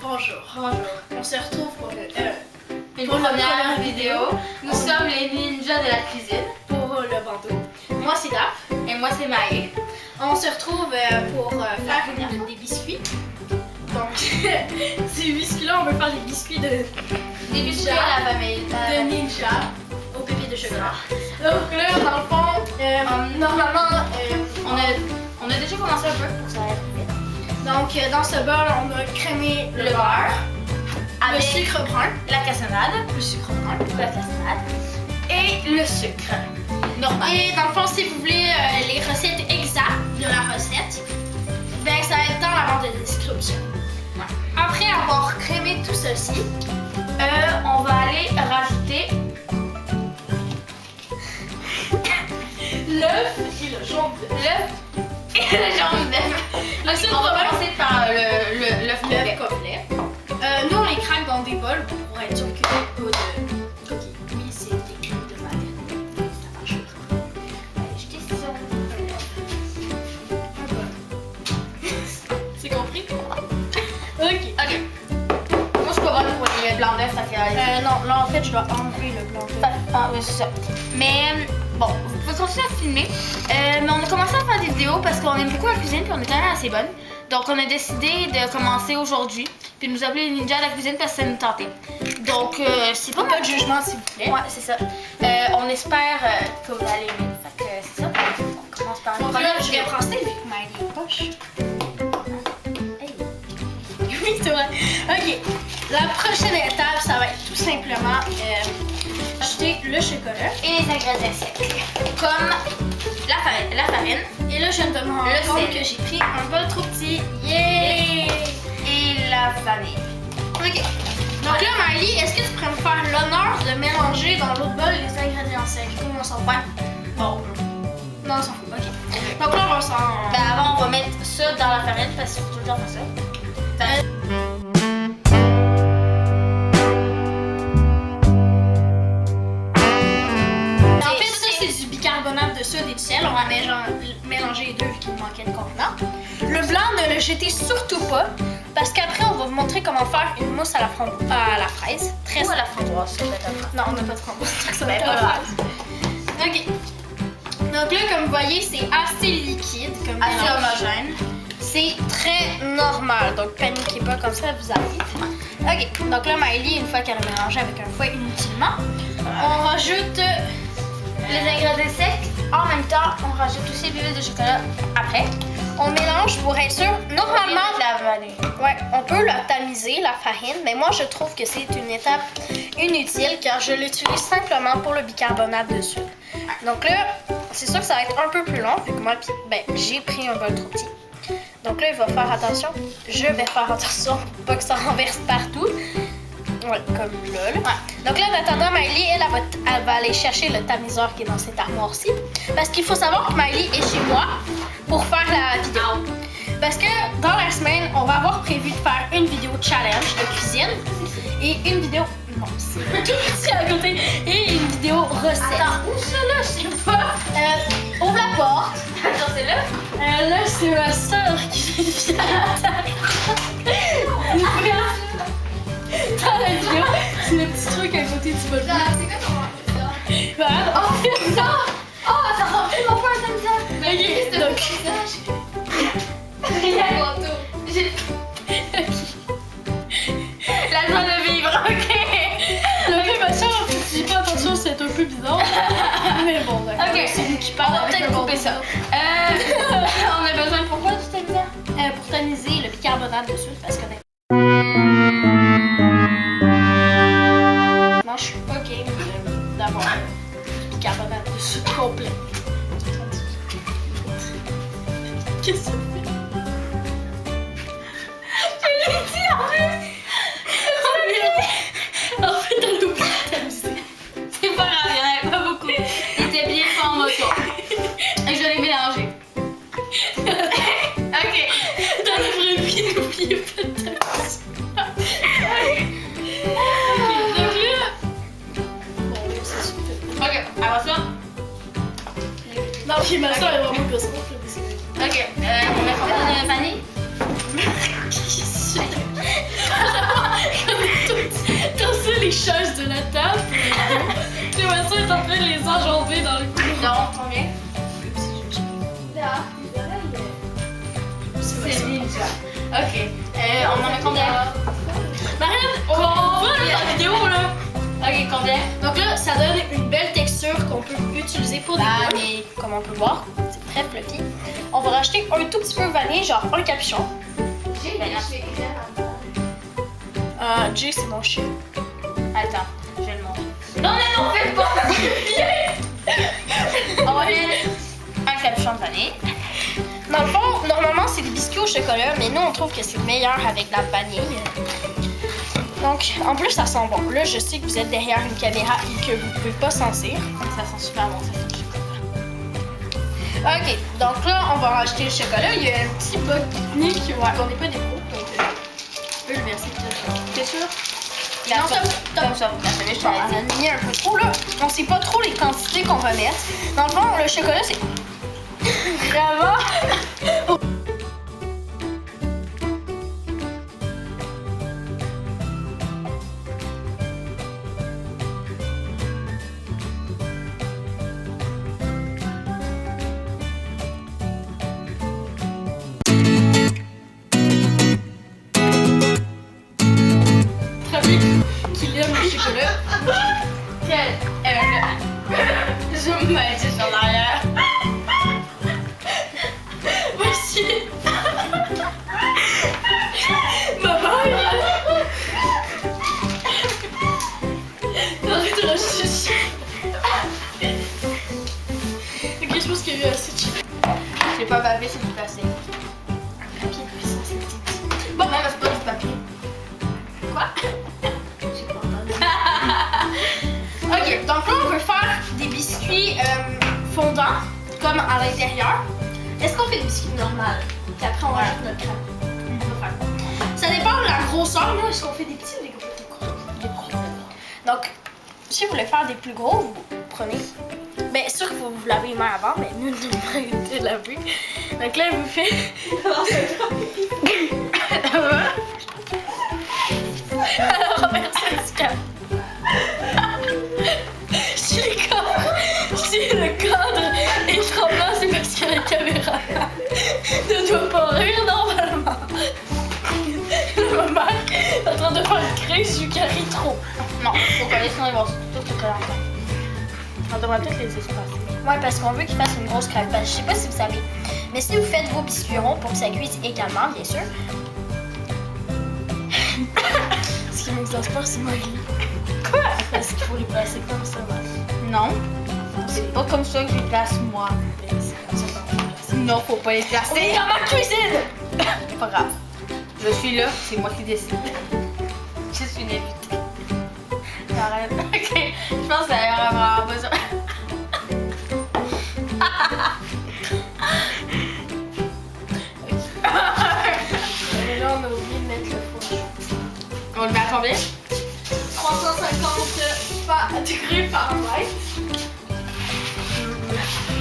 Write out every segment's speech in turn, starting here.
Bonjour. Bonjour. On se retrouve pour Une première vidéo. Nous sommes les ninjas de la cuisine. pour le bandeau. Moi c'est Daph. Et moi c'est Maë. On se retrouve pour faire des biscuits. Donc ces biscuits-là, on veut faire des biscuits de Des biscuits à la famille. ninja au pépé de chocolat. Donc là, dans le fond, normalement, On a déjà commencé un peu pour ça. donc dans ce bol, on a crémé le beurre, le Avec sucre brun, la cassonade. le sucre brun La cassonade. Et le sucre. Normal. Et dans le fond, si vous voulez les recettes exactes de la recette, ben ça va être dans la barre de description. Après avoir crémé tout ceci, On va aller rajouter l'œuf et le jaune d'œuf. l'œuf et le jaune d'œuf. On va commencer par l'œuf complet. Complet. Nous, on les craque dans des bols pour être sûr qu'il n'y ait pas de coquilles. Oui, c'est des cubes de madeleine. Ça marchera. Jeter sur Un bol. C'est compris? Ok. Moi je suis pas bonne pour les blancs d'œufs, ça fait. Non, là en fait, je dois enlever le blanc d'œuf. Ah oui, c'est ça. Mais bon, vous pouvez continuer à filmer. Mais on a commencé à faire des vidéos parce qu'on aime beaucoup la cuisine puis on est quand même assez bonne. Donc on a décidé de commencer aujourd'hui puis de nous appeler les ninjas de la cuisine parce que ça nous tentait. Donc c'est pas Pas de jugement, s'il vous plaît. Ouais, c'est ça. On espère que vous allez aimer. Fait que c'est ça. On commence par une Donc là, première je vais vidéo. brasser avec ma poche. Oui, c'est vrai. Ok. La prochaine étape, ça va être tout simplement jeter le chocolat. Et les ingrédients secs. Comme la farine Et là, je viens de me rendre Le compte sel. que j'ai pris un bol trop petit. Yeah! et la vanille. Ok. Donc là, Maëlie, est-ce que tu pourrais me faire l'honneur de mélanger dans l'autre bol les ingrédients secs? Comment on s'en fout? Bon. Non, on s'en fout. Ok. Donc là, on va s'en... Ben avant, on va mettre ça dans la farine parce qu'il faut tout le temps faire ça. En fait, ça, c'est du bicarbonate de soude et du sel. On va mélanger les deux vu qu'il manquait de contenant. Le blanc, ne le jetez surtout pas parce qu'après, on va vous montrer comment faire une mousse à la fraise. Très Ou à simple. la framboise, ça peut être un Non, on n'a pas de framboise, donc ça va Ben, être à la voilà. fraise. Ok. Donc là, comme vous voyez, c'est assez liquide comme assez mélange. homogène. C'est très normal, donc paniquez pas comme ça, vous arrive. Ok, donc là, Maëlie, une fois qu'elle a mélangé avec un fouet inutilement, on rajoute Les ingrédients secs, en même temps, on rajoute aussi l'huile de chocolat après. on mélange pour être sûr. Normalement, la vanille. ouais, on peut la tamiser, la farine, mais moi, je trouve que c'est une étape inutile car je l'utilise simplement pour le bicarbonate de soude. Donc là, c'est sûr que ça va être un peu plus long, vu que moi, j'ai pris un bol trop petit. Donc là, il va faire attention. Je vais faire attention pour pas que ça renverse partout. Ouais, comme là. Donc là, en attendant, Maëlie, elle va aller chercher le tamiseur qui est dans cette armoire-ci. Parce qu'il faut savoir que Maëlie est chez moi pour faire la vidéo. Parce que dans la semaine, on va avoir prévu de faire une vidéo challenge de cuisine et une vidéo... Non, c'est tout petit à côté. Et une vidéo recette. Attends, où ça là? Je sais pas. Ouvre la porte. Attends, c'est là? Là, c'est ma soeur qui vient dans la vidéo. C'est le petit truc à côté du bol. C'est quoi ton Voilà. Oh putain! Oh, ça ressemble tellement pas à un visage. Ok, donc... J'ai la joie de vivre, ok? L'animation, si pas attention, c'est un peu bizarre. Mais bon, d'accord. Ok. C'est lui qui On parle va avec peut-être le couper bon ça. On a besoin de pourquoi du tamiseur? Pour tamiser le bicarbonate de soude, parce que non, je suis pas game d'avoir du bicarbonate de soude complet. Qu'est-ce que ça fait? Je l'ai dit en fait! En fait, elle oublie de tamiser. C'est pas grave, il y en avait pas beaucoup. Il était bien fort en motion. Et je l'ai mélangé. Ok. Dans la vraie vie, n'oubliez pas de tamiser. Ok, donc là... Bon, là, c'est super. Ok, alors ça. Non, puis ma soeur est vraiment gossante. Ok, on met combien de vanille? Qu'est-ce que c'est? Ok. On en met combien? Marianne, on voit la vidéo là. Ok, combien? Donc là, ça donne une belle texture qu'on peut utiliser pour des boules. Mais comme on peut voir, c'est très fluffy. On va rajouter un tout petit peu de vanille, genre un capuchon. Jay, c'est mon chien. Attends, je vais le montrer. Non, faites pas! On va mettre un capuchon de vanille. Dans le fond, normalement, c'est des biscuits au chocolat, mais nous, on trouve que c'est meilleur avec la vanille. Donc, en plus, ça sent bon. Là, je sais que vous êtes derrière une caméra et que vous pouvez pas sentir. Ça sent super bon, ça sent le chocolat. Ok, donc là, on va rajouter le chocolat. Il y a un petit bug technique. Ouais, on n'est pas des pros, donc tu peux le verser tout. T'es sûr? Non, Comme ça, vous savez, je On t'avais a dit. mis un peu trop là. On sait pas trop les quantités qu'on va mettre. Dans le fond, le chocolat, c'est vraiment. Très bien qu'il aime le chocolat. Je me mets sur l'arrière. Voici. Maman. Arrête de rajouter ça. Ok, je pense qu'il y a eu assez de chips. J'ai pas bavé, c'est du plastique. Papier cuisson, c'est petit. Bon, même c'est pas du papier. Quoi? J'ai pas entendu. Ok, donc là, on veut faire des biscuits fondants, comme à l'intérieur. Est-ce qu'on fait des biscuits normaux? Puis après, on rajoute notre crème. On va faire. Ça dépend de la grosseur, là. Est-ce qu'on fait des petits ou des gros? Des gros. Donc, si vous voulez faire des plus gros, vous prenez. Bien sûr que vous vous lavez les mains avant, mais nous, nous pas été lavés. Donc là, vous faites. Alors, merci, du cap. Si le cadre est tremblant, c'est parce que la caméra ne doit pas rire normalement. Le maman est en train de faire une crise vu qu'elle rit trop. Non, faut pas laisser, ils vont tout se coller ensemble. On devrait peut-être les espacer. Ouais, parce qu'on veut qu'il fasse une grosse crêpe. Je sais pas si vous savez, mais si vous faites vos biscuits ronds pour que ça cuise également, bien sûr. Ce qui m'exaspère, c'est ma vie. Quoi? Parce qu'il faut les placer comme ça, ouais. Non, c'est pas comme ça que je les place moi. C'est comme ça qu'on les place. Non, faut pas les On placer. est dans ma cuisine! C'est pas grave. Je suis là, c'est moi qui décide. Je suis une invitée. J'arrête. Ok, je pense que ça ira vraiment besoin. Et là, on a oublié de mettre le four. On le met à combien? 350 degrés Fahrenheit.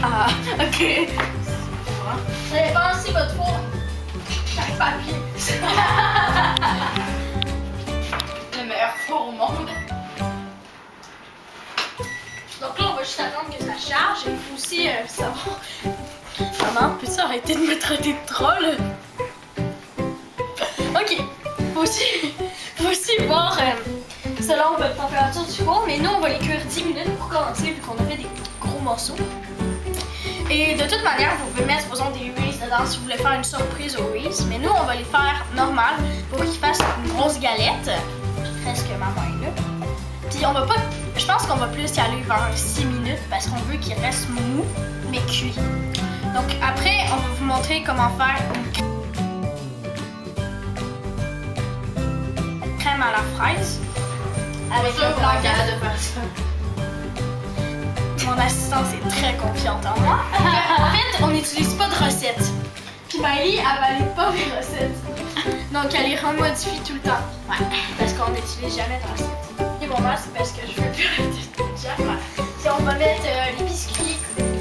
Ah, ok. Vous avez pensé votre four? Chaque papier. Le meilleur four au monde. Donc là, on va juste attendre que ça charge. Et il faut aussi savoir. Maman, peux-tu arrêter de me traiter de troll? Ok. Faut aussi voir selon votre température du four. Mais nous, on va les cuire 10 minutes pour commencer, vu qu'on a fait des gros morceaux. Et de toute manière, vous pouvez mettre, disons, des Reese dedans si vous voulez faire une surprise aux Reese. Mais nous, on va les faire normal pour qu'ils fassent une grosse galette. Presque maman est là. Puis on va pas. Je pense qu'on va plus y aller vers 6 minutes parce qu'on veut qu'il reste mou mais cuit. Donc après, on va vous montrer comment faire une crème à la fraise avec le blanc de faire ça. Mon assistante est très confiante en moi. En fait, on n'utilise pas de recettes. Puis Miley, elle valide pas mes recettes. Donc elle les remodifie tout le temps. Ouais, parce qu'on n'utilise jamais de recettes. Et bon, moi, c'est parce que je veux plus arrêter de dire. Si on va mettre les biscuits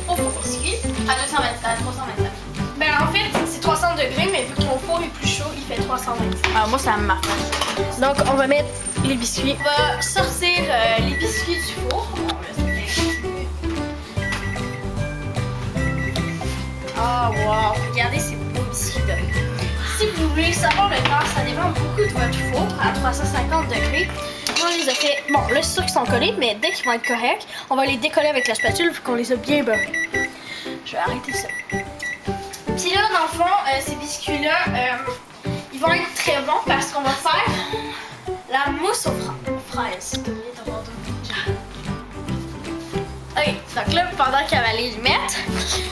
au four biscuit. À 225, à 325. Ben en fait, c'est 300 degrés, mais vu que mon four est plus chaud, il fait 325. Alors moi, ça me marche. Donc on va mettre les biscuits. On va sortir les biscuits du four. Bon, là, ça fait... Oh wow, regardez ces beaux biscuits là. Si si vous voulez savoir le temps, ça dépend beaucoup de votre four à 350 degrés. Moi, on les a fait. Bon, là, c'est sûr qu'ils sont collés, mais dès qu'ils vont être corrects, on va les décoller avec la spatule vu qu'on les a bien beurrés. Je vais arrêter ça. Puis là, dans le fond, ces biscuits-là, ils vont être très bons parce qu'on va faire la mousse aux fraises. Ok, donc là, pendant qu'elle va aller les mettre,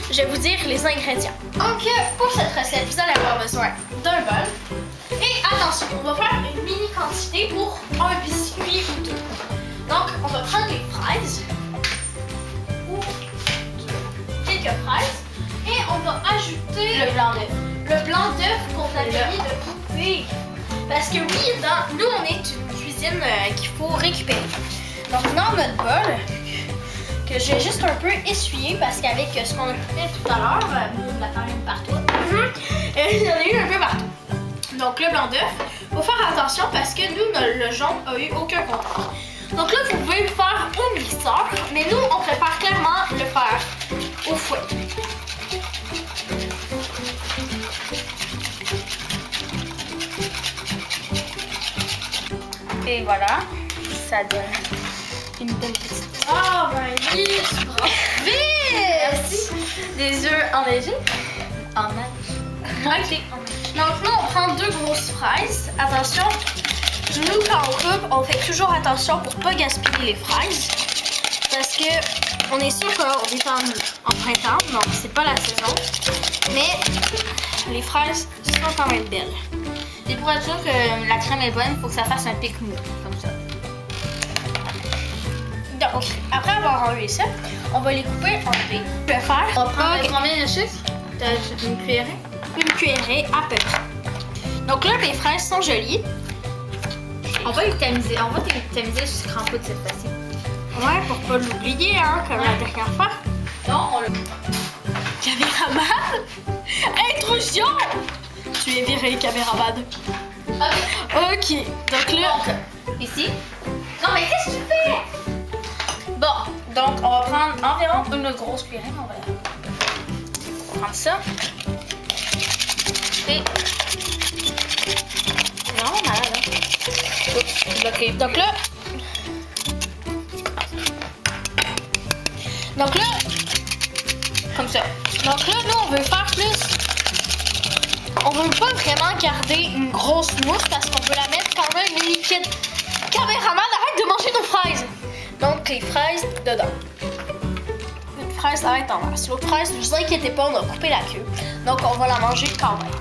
je vais vous dire les ingrédients. Donc, pour cette recette, vous allez avoir besoin d'un bol. Et attention, on va faire une mini quantité pour un biscuit ou deux. Donc, on va prendre les fraises, ou quelques fraises, et on va ajouter Le blanc d'œuf. le blanc d'œuf qu'on a mis de couper. Parce que oui, nous, on est une cuisine qu'il faut récupérer. Donc, dans notre bol, que j'ai juste un peu essuyé parce qu'avec ce qu'on a fait tout à l'heure, de la farine partout, il y en a eu un peu partout. Donc le blanc d'œuf, faut faire attention parce que nous, le jaune a eu aucun contact. Donc là, vous pouvez le faire au mixeur, mais nous, on préfère clairement le faire au fouet. Et voilà, ça donne une belle petite. Oh ben oui, tu prends vite! Des œufs enneigés. En neige. Ok. Donc là, on prend 2 grosses fraises. Attention, nous, quand on coupe, on fait toujours attention pour pas gaspiller les fraises. Parce que on est sûr qu'on est en printemps, donc c'est pas la saison. Mais les fraises sont quand même belles. Et pour être sûr que la crème est bonne, il faut que ça fasse un pic mou, comme ça. Donc, après avoir enlevé ça, on va les couper en dés. Je vais faire On va prendre combien de sucre? T'as une cuillerée? une cuillerée à peu près. Donc là, mes fraises sont jolies. On va les tamiser. On va tamiser le sucre en poudre cette fois-ci. Ouais, pour pas l'oublier, hein, comme la dernière fois. Non, on le. Caméraman! Intrusion! Tu es viré, caméraman. Ok, donc là... Donc, ici. Non, mais qu'est-ce que tu fais? Bon, donc on va prendre environ une grosse cuillerée. On va prendre ça. Et. Non, malade. Hein? Oups, bloqué. Donc là... Comme ça. Donc là, nous, on veut faire plus... On veut pas vraiment garder une grosse mousse parce qu'on veut la mettre quand même liquide. Caméraman, arrête de manger nos fraises! Donc, les fraises dedans. Une fraise, ça va être en masse. L'autre fraise, ne vous inquiétez pas, on a coupé la queue. Donc, on va la manger quand même.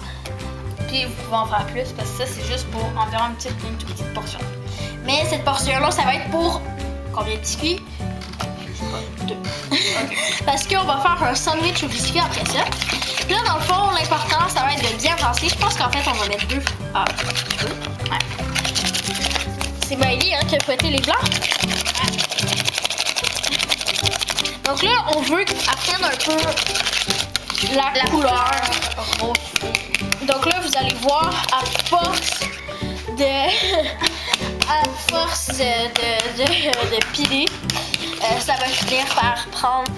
Puis vous pouvez en faire plus parce que ça, c'est juste pour environ une toute petite portion. Mais cette portion-là, ça va être pour combien de biscuits? 2. Parce qu'on va faire un sandwich au biscuit après ça. Là, dans le fond, l'important, ça va être de bien brasser. Je pense qu'en fait, on va mettre 2. Ah, 2. Ouais. C'est Miley hein, qui a fouetté les blancs. Ouais. Donc là, on veut qu'elle prenne un peu la couleur rose. Donc là, vous allez voir, à force de piler, ça va finir par prendre.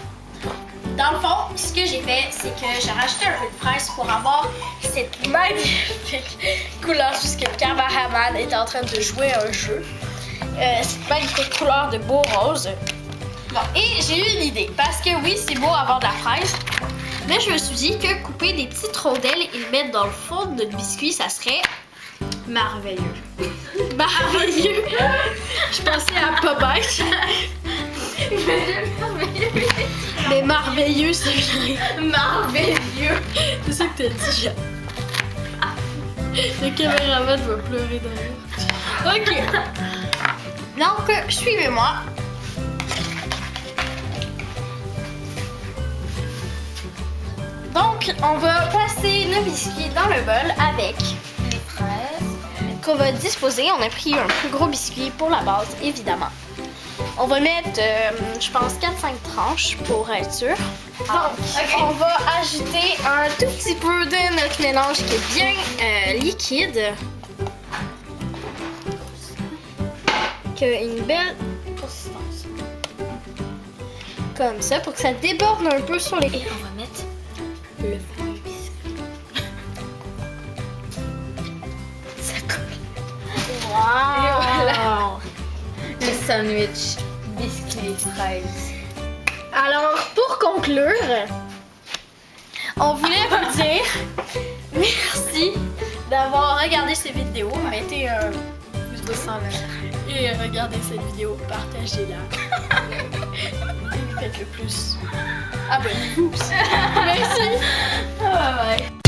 Dans le fond, ce que j'ai fait, c'est que j'ai rajouté un peu de fraise pour avoir cette magnifique couleur, puisque le caméraman est en train de jouer à un jeu. Cette magnifique couleur de beau rose. Bon, et j'ai eu une idée, parce que oui, c'est beau avoir de la fraise, mais je me suis dit que couper des petites rondelles et les mettre dans le fond de notre biscuit, ça serait merveilleux. Merveilleux! Je pensais à pas bête. Mais merveilleux, c'est vrai. Merveilleux. C'est ça que t'as dit, Jean. Le caméraman va pleurer derrière. Ok. Donc, suivez-moi. Donc, on va passer le biscuit dans le bol avec Les fraises. qu'on va disposer. On a pris un plus gros biscuit pour la base, évidemment. On va mettre, je pense, 4-5 tranches pour être sûr. Donc, on va ajouter un tout petit peu de notre mélange qui est bien liquide. Qui a une belle consistance. Comme ça, pour que ça déborde un peu sur les... Et on va mettre le fameux biscuit. sandwich biscuit fraise. Alors, pour conclure, on voulait vous dire merci d'avoir regardé ces vidéos. Mettez un pouce bleu en l'air et regardez cette vidéo, partagez-la. Et faites le plus. Abonnez-vous aussi. Merci. Bye bye.